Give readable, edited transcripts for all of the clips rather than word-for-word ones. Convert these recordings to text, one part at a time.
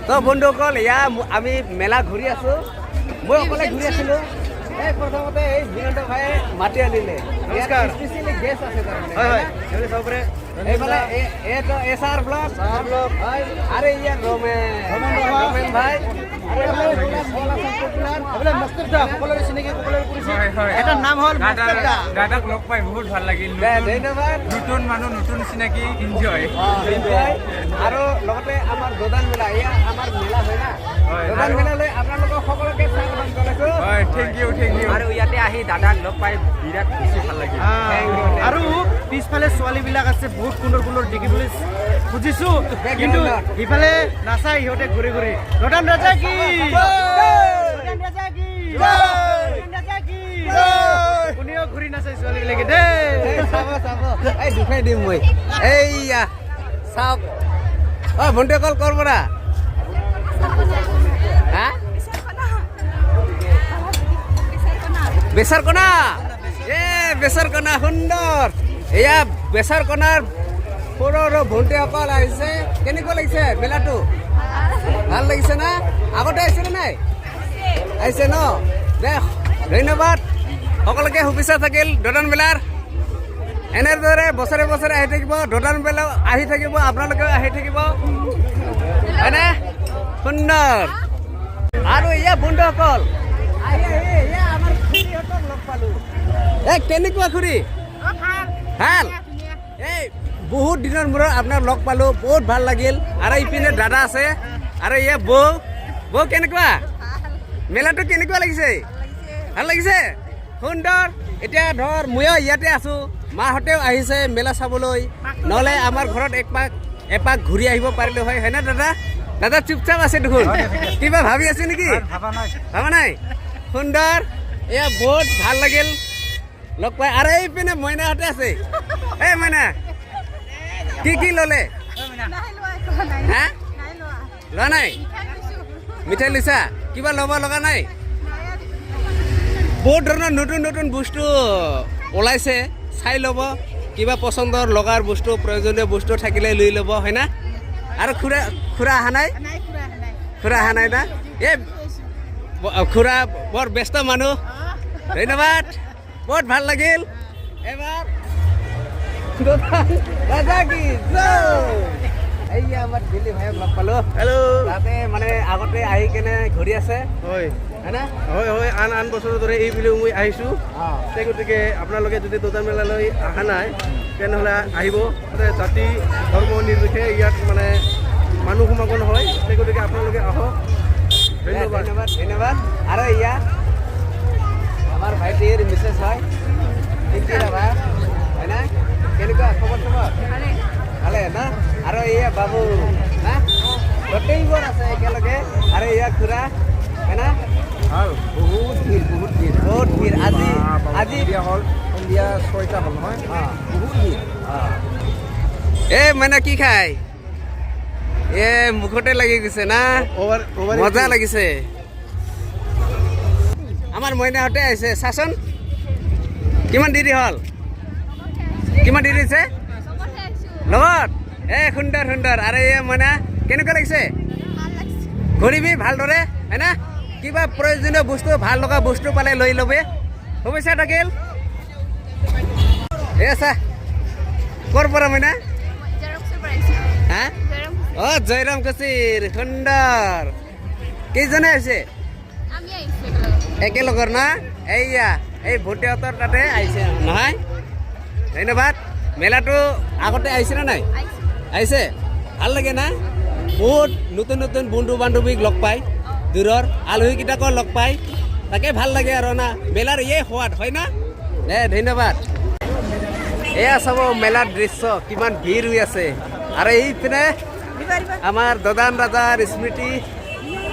তো বন্ধুসকল এয়া আমি মেলা ঘূৰি আছো মই অকলে ঘূৰি আছিলো এই প্ৰথমতে এই বিনন্দ ভাইয়ে মাতি আনিলে নমস্কাৰ স্পেচিয়েলি গেষ্ট আছে তাৰমানে হয় সবৰে এইফালে এইটো এছআৰ ব্লগ হয় আৰে ইয়া ৰমেন ভাই আৰে এইফালে মাস্টাৰ দা সকলোৰে চিনাকি সকলোৰে কৰিছে এটাৰ নাম হ'ল মাস্টাৰ দা দাদাক লগ পাই বহুত ভাল লাগিল ধন্যবাদ নতুন মানুহ নতুন চিনাকি এনজয় আৰু লগতে আমাৰ দোদান মেলা এয়া আমাৰ মেলা হয় না দোদান মেলালৈ আপোনালোকক সকলোকে স্বাগতম জনাইছো হয় থ্যাংক ইউ আৰু ইয়াতে আহি দাদাক লগ পাই বিৰাট বেছি ভাল লাগিল আৰু পিছফালে ছোৱালীবিলাক আছে বহুত সুন্দৰ সুন্দৰ দেখিবলৈ খুজিছো কিন্তু ইফালে নাচাই ইহঁতে ঘূৰি ঘূৰি ৰতন ৰাজা কি ৰতন ৰাজা কি ৰতন ৰাজা কি কোনেও ঘূৰি নাচাই ছোৱালীবিলাকে দেই চাব এই দুখাই দিম মই এইয়া চাওক অ ভণ্টি কল কৰ পৰা হা বেচাৰকণা বেচাৰকণা সুন্দৰ এয়া বেচাৰকণাৰ সৰু ভণ্টিসকল আহিছে কেনেকুৱা লাগিছে মেলাটো ভাল লাগিছে না আগতে আহিছে নে নাই আহিছে ন দে ধন্যবাদ সকলোকে শুভেচ্ছা থাকিল দোদান মেলাৰ এনেদৰে বছৰে বছৰে আহি থাকিব দোদান মেলা আহি থাকিব আপোনালোকেও আহি থাকিব হয়নে সুন্দৰ আৰু এয়া বন্ধুসকল আমাৰ খুৰীহঁতক লগ পালো কেনেকুৱা খুৰী ভাল এই বহুত দিনৰ মূৰত আপোনাক লগ পালো বহুত ভাল লাগিল আৰু ইপিনে দাদা আছে আৰু এয়া বৌ কেনেকুৱা মেলাটো কেনেকুৱা লাগিছে ভাল লাগিছে সুন্দৰ এতিয়া ধৰ ময়ো ইয়াতে আছো মাহঁতেও আহিছে মেলা চাবলৈ নহ'লে আমাৰ ঘৰত এপাক ঘূৰি আহিব পাৰিলো হয় হয়নে দাদা চুপচাপ আছে দেখোন কিবা ভাবি আছে নেকি ভাবা নাই সুন্দৰ এয়া বহুত ভাল লাগিল লগ পাই আৰু এইপিনে মইনাহঁতে আছে এই মইনা কি ল'লে হা লোৱা নাই মিঠাই লৈছা কিবা ল'ব লগা নাই বহুত ধৰণৰ নতুন নতুন বস্তু ওলাইছে চাই ল'ব কিবা পচন্দৰ লগাৰ বস্তু প্ৰয়োজনীয় বস্তু থাকিলে লৈ ল'ব হয় না আৰু খুৰা অহা নাই না এই খুৰা বৰ ব্যস্ত মানুহ ধন্যবাদ বহুত ভাল লাগিল এবাৰ ৰাজা কি এইয়া আমাৰ দিল্লী ভাইক লগ পালো হেল্ল' তাতে মানে আগতে আহি কেনে ঘূৰি আছে হয় হয়নে হয় আন বছৰৰ দৰে এইবুলিও মই আহিছোঁ সেই গতিকে আপোনালোকে যদি দোদান মেলালৈ অহা নাই তেনেহ'লে আহিব জাতি ধৰ্ম নিৰ্বিশেষে ইয়াত মানে মানুহ সমাগম হয় সেই গতিকে আপোনালোকে আহক ধন্যবাদ আৰু এয়া আমাৰ ভাইটিৰ মিছেছ হয় হয় না কেনেকুৱা খবৰ ভালে না আৰু এয়া বাবু না গোটেইবোৰ আছে একেলগে আৰু এয়া খুৰা হয় না বহুত ভিৰ আজি হ'ল সন্ধিয়া 6টা হ'ল নহয় বহুত ভিৰ মানে কি খায় মুখতে লাগি গৈছে না মজা লাগিছে আমাৰ মইনাহঁতে আহিছে চাচোন কিমান দেৰি হ'ল কিমান দেৰি হৈছে লগত সুন্দৰ আৰু এই মইনা কেনেকুৱা লাগিছে ঘূৰিবি ভালদৰে হয় না কিবা প্ৰয়োজনীয় বস্তু ভাল লগা বস্তু পালে লৈ ল'বি শুভেচ্ছা থাকিল চা ক'ৰ পৰা মইনা হা জয়ৰাম কচিৰ সুন্দৰ কেইজনে আহিছে একেলগৰ না এইয়া এই ভণ্টিহঁতৰ তাতে আহিছে নহয় ধন্যবাদ মেলাটো আগতে আহিছে নে নাই আহিছে ভাল লাগে না বহুত নতুন বন্ধু বান্ধৱীক লগ পাই দূৰৰ আলহীকেইটাকো লগ পাই তাকে ভাল লাগে আৰু না মেলাৰ সোৱাদ হয় না ধন্যবাদ এয়া চাব মেলাৰ দৃশ্য কিমান ভিৰ হৈ আছে আৰু এইপিনে আমাৰ দোদান ৰাজাৰ স্মৃতি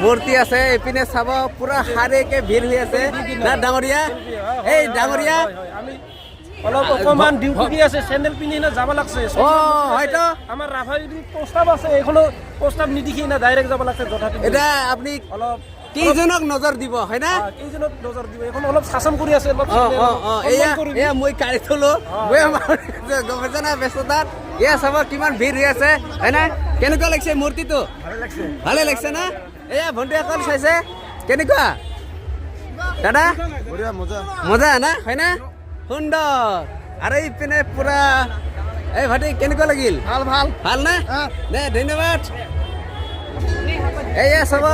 মূৰ্তি আছে এইপিনে চাব পুৰা শাৰীকে ভিৰ হৈ আছে না ডাঙৰীয়া এই ডাঙৰীয়া অলপ অকমান ডিউটি আছে চেণ্ডেল পিন্ধি যাব লাগছে হয়তো আমাৰ ৰাভাই প্ৰস্তাৱ আছে এইখনো প্ৰস্তাৱ নিদিখি না ডাইৰেক্ট যাব লাগছে যথাযথ এতিয়া আপুনি অলপ কেইজনক নজৰ দিব হয় না কেইজনক নজৰ দিব এখন অলপ শাসন কৰি আছে এয়া মই কাঢ়ি থলো মই আমাৰ গৱেষণা ব্যস্ততাত এয়া চাব কিমান ভিৰ হৈ আছে হয় না কেনেকুৱা লাগিছে মূৰ্তিটো ভালে লাগিছে না এয়া ভণ্টিসকল চাইছে কেনেকুৱা দাদা মজা না হয় না সুন্দৰ আৰু ইপিনে পুৰা এই ভাইটি কেনেকুৱা লাগিল ভাল না দে ধন্যবাদ এয়া চাব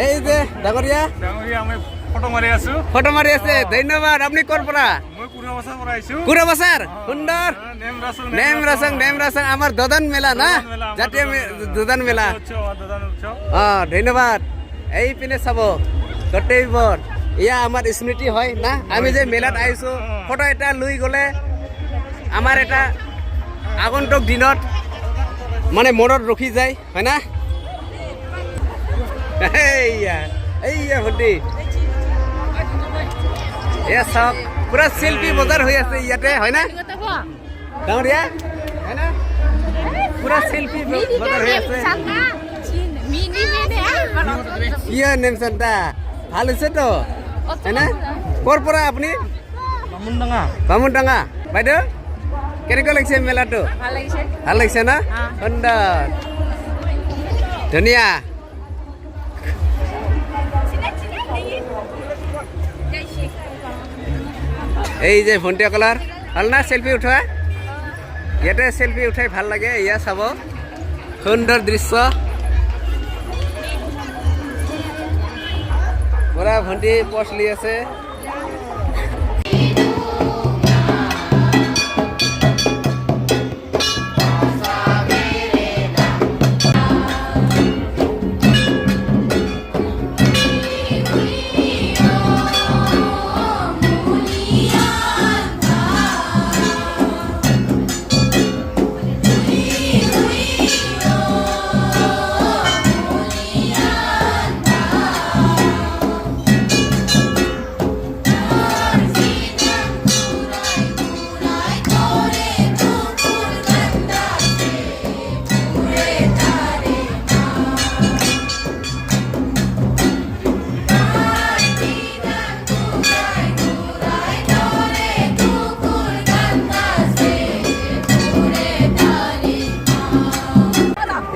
এই যে ডাঙৰীয়া আমি ফটো মাৰি আছো ফটো মাৰি আছে ধন্যবাদ আপুনি ক'ৰ পৰা মই কুৰাবাছাৰ পৰা আহিছো কুৰাবাছাৰ সুন্দৰ নেম ৰাচং আমাৰ দদন মেলা না জাতীয় দদন মেলা ধন্যবাদ এই পিনে চাব গোটেইবোৰ এয়া আমাৰ স্মৃতি হয় না আমি যে মেলাত আহিছো ফটো এটা লৈ গ'লে আমাৰ এটা আগন্তুক দিনত মানে মনত ৰখি যায় হয় না এইয়া ভণ্টি এয়া চাওক পুৰা চেল্ফি বজাৰ হৈ আছে ইয়াতে হয় না ডাঙৰীয়া হয় না পুৰা চেল্ফি বজাৰ হৈ আছে কিয় নেম চান্তা ভাল হৈছেতো হয় না ক'ৰ পৰা আপুনি বামুণডাঙা বাইদেউ কেনেকুৱা লাগিছে মেলাটো ভাল লাগিছে না সুন্দৰ ধুনীয়া এই যে ভণ্টিসকলৰ ভাল না চেল্ফি উঠোৱা ইয়াতে চেল্ফি উঠাই ভাল লাগে এয়া চাব সুন্দৰ দৃশ্য পুৰা ভণ্টি পষ্ট লৈ আছে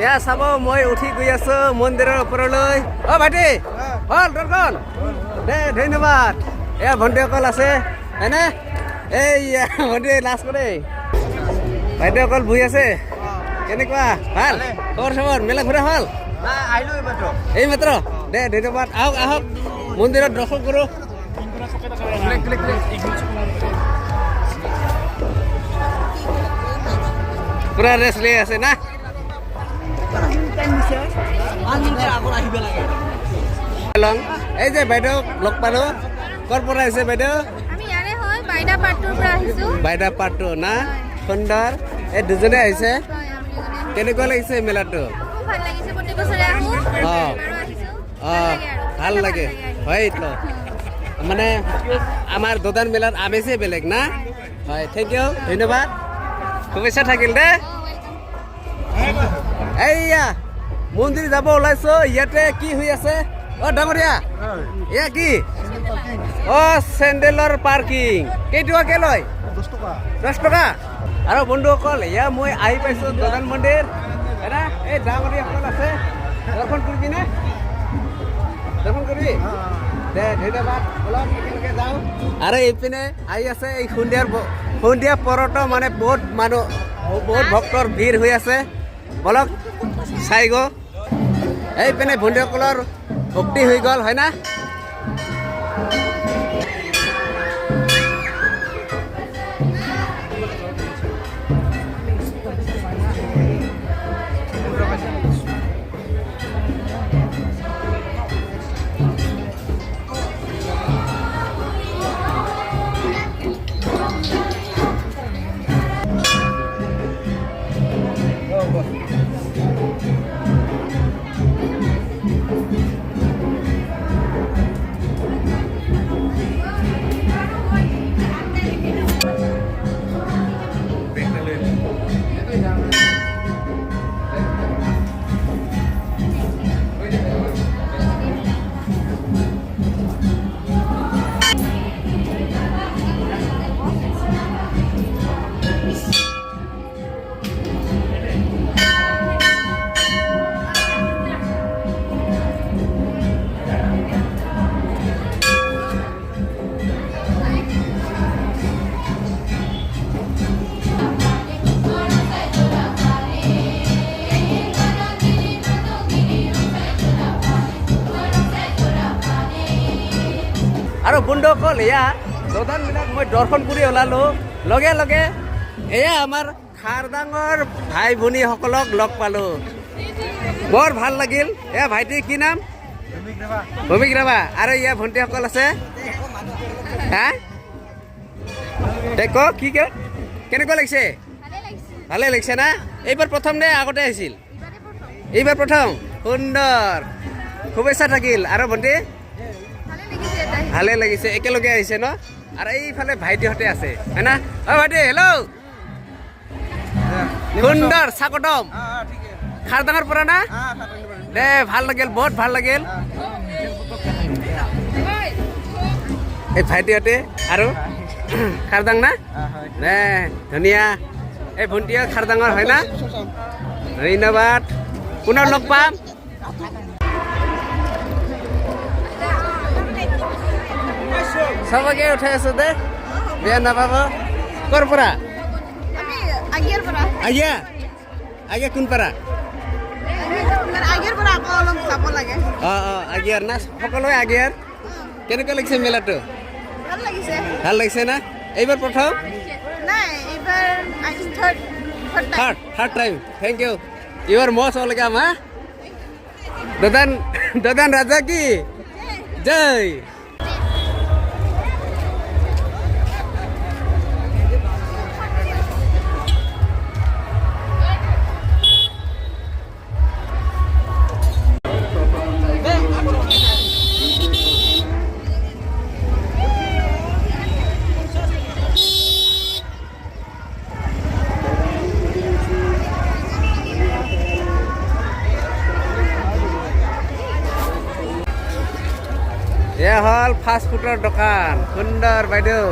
এয়া চাব মই উঠি গৈ আছো মন্দিৰৰ ওপৰলৈ অ ভাইটি হল দৰ্শন দে ধন্যবাদ এয়া ভণ্টিসকল আছে হয়নে এইয়া ভণ্টি লাজ কৰে ভাইটিসকল বহি আছে কেনেকুৱা ভাল খবৰ খবৰ মেলা ঘূৰা হ'ল এই মাত্ৰ দে ধন্যবাদ আহক আহক মন্দিৰত দৰ্শন কৰোঁ পুৰা ৰেষ্ট লৈ আছে না এই যে বাইদেউ লগ পালো ক'ৰ পৰা আহিছে বাইদেউ বাইদা পাৰ্টটো না সুন্দৰ এই দুজনে আহিছে কেনেকুৱা লাগিছে মেলাটো ভাল লাগে হয়তো মানে আমাৰ দোকান মেলাৰ আমেজে বেলেগ না হয় থেংক ইউ ধন্যবাদ শুভেচ্ছা থাকিল দে এইয়া মন্দিৰ যাব ওলাইছো ইয়াতে কি হৈ আছে অ ডাঙৰীয়া এয়া কি অ চেণ্ডেলৰ পাৰ্কিং কেইটকাকে লয় 10 টকা আৰু বন্ধুসকল এয়া মই আহি পাইছো দোকান মন্দিৰ হেনা এই ডাঙৰীয়াসকল আছে দৰ্শন কৰিবি নে দৰ্শন কৰিবি দে ধন্যবাদ অলপ একেলগে যাওঁ আৰু এইপিনে আহি আছে এই সন্ধিয়া পৰত মানে বহুত মানুহ বহুত ভক্তৰ ভিৰ হৈ আছে বলক চাই গো এইপিনে ভণ্টিসকলৰ ভক্তি হৈ গ'ল হয় না আৰু বন্ধুসকল এয়া দোকানবিলাক মই দৰ্শন কৰি ওলালোঁ লগে লগে এয়া আমাৰ খাৰদাঙৰ ভাই ভনীসকলক লগ পালোঁ বৰ ভাল লাগিল এয়া ভাইটি কি নাম ভূমিক ৰাভা আৰু এয়া ভণ্টিসকল আছে হা ক কি কেনেকুৱা লাগিছে ভালে লাগিছে না এইবাৰ প্ৰথম নে আগতে আহিছিল এইবাৰ প্ৰথম সুন্দৰ শুভেচ্ছা থাকিল আৰু ভণ্টি ভালে লাগিছে একেলগে আহিছে ন আৰু এইফালে ভাইটিহঁতে আছে হয় না অ ভাইটি হেল্ল' সুন্দৰ স্বাগতম খাৰদাঙৰ পৰা না দে ভাল লাগিল বহুত ভাল লাগিল এই ভাইটিহঁতে আৰু খাৰদাং না দে ধুনীয়া এই ভণ্টিও খাৰদাঙৰ হয় না ধন্যবাদ পুনৰ লগ পাম সবকে উঠাই আছো দে বেয়া নাপাব ক'ৰ পৰা আগিয়া আগিয়া কোন পাৰা অঁ আগিয়াৰ না সকলোৱে আগিয়াৰ কেনেকুৱা লাগিছে মেলাটো ভাল লাগিছে না এইবাৰ প্ৰথম third time thank you you are most welcome হ্যাঁ দাদান ৰাজা কি জয় এয়া হ'ল ফাষ্ট ফুডৰ দোকান সুন্দৰ বাইদেউ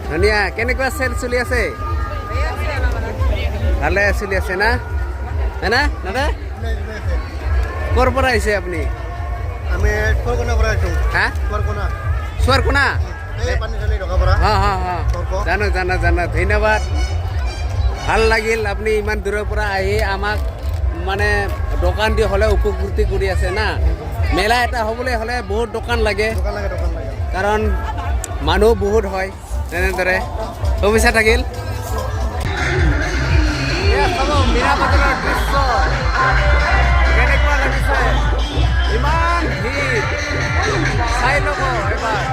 ধুনীয়া কেনেকুৱা চেল চলি আছে ভালে চলি আছে না হয় না দাদা ক'ৰ পৰা আহিছে আপুনি আমি চুৱাৰকোনাৰ পৰা আহিছোঁ হা চুৱাৰকোনা জানো ধন্যবাদ ভাল লাগিল আপুনি ইমান দূৰৰ পৰা আহি আমাক মানে দোকান দি হ'লে উপকৃতি কৰি আছে না মেলা এটা হ'বলৈ হ'লে বহুত দোকান লাগে কাৰণ মানুহ বহুত হয় তেনেদৰে শুভেচ্ছা থাকিল মীনা বজাৰৰ দৃশ্য কেনেকুৱা লাগিছে ইমান ভিৰ চাই ল'ব এবাৰ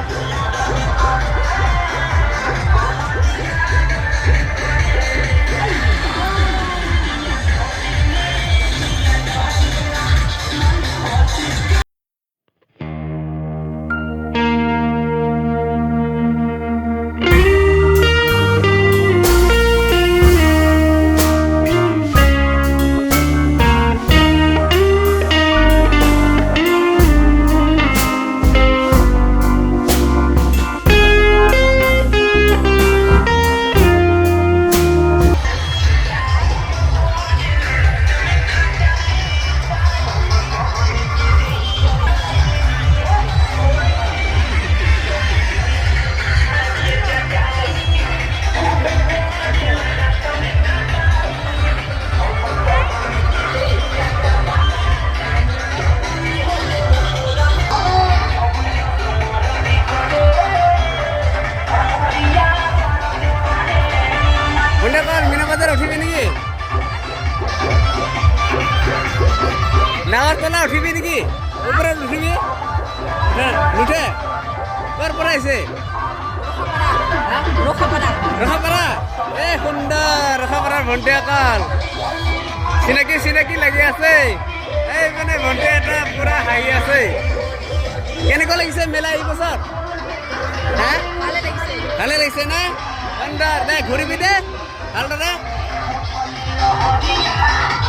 নাৱৰ তলা উঠিবি নেকি ওপৰত উঠিবি নুঠে ক'ৰ পৰা আহিছে ৰখাপাৰা এই সুন্দৰ ৰখাপাৰাৰ ভণ্টিসকল চিনাকি লাগি আছে এই মানে ভণ্টি এটা পুৰা হাঁহি আছে কেনেকুৱা লাগিছে মেলা এই বছৰ হা ভালে লাগিছে না সুন্দৰ দে ঘূৰিবি দে ভালদৰে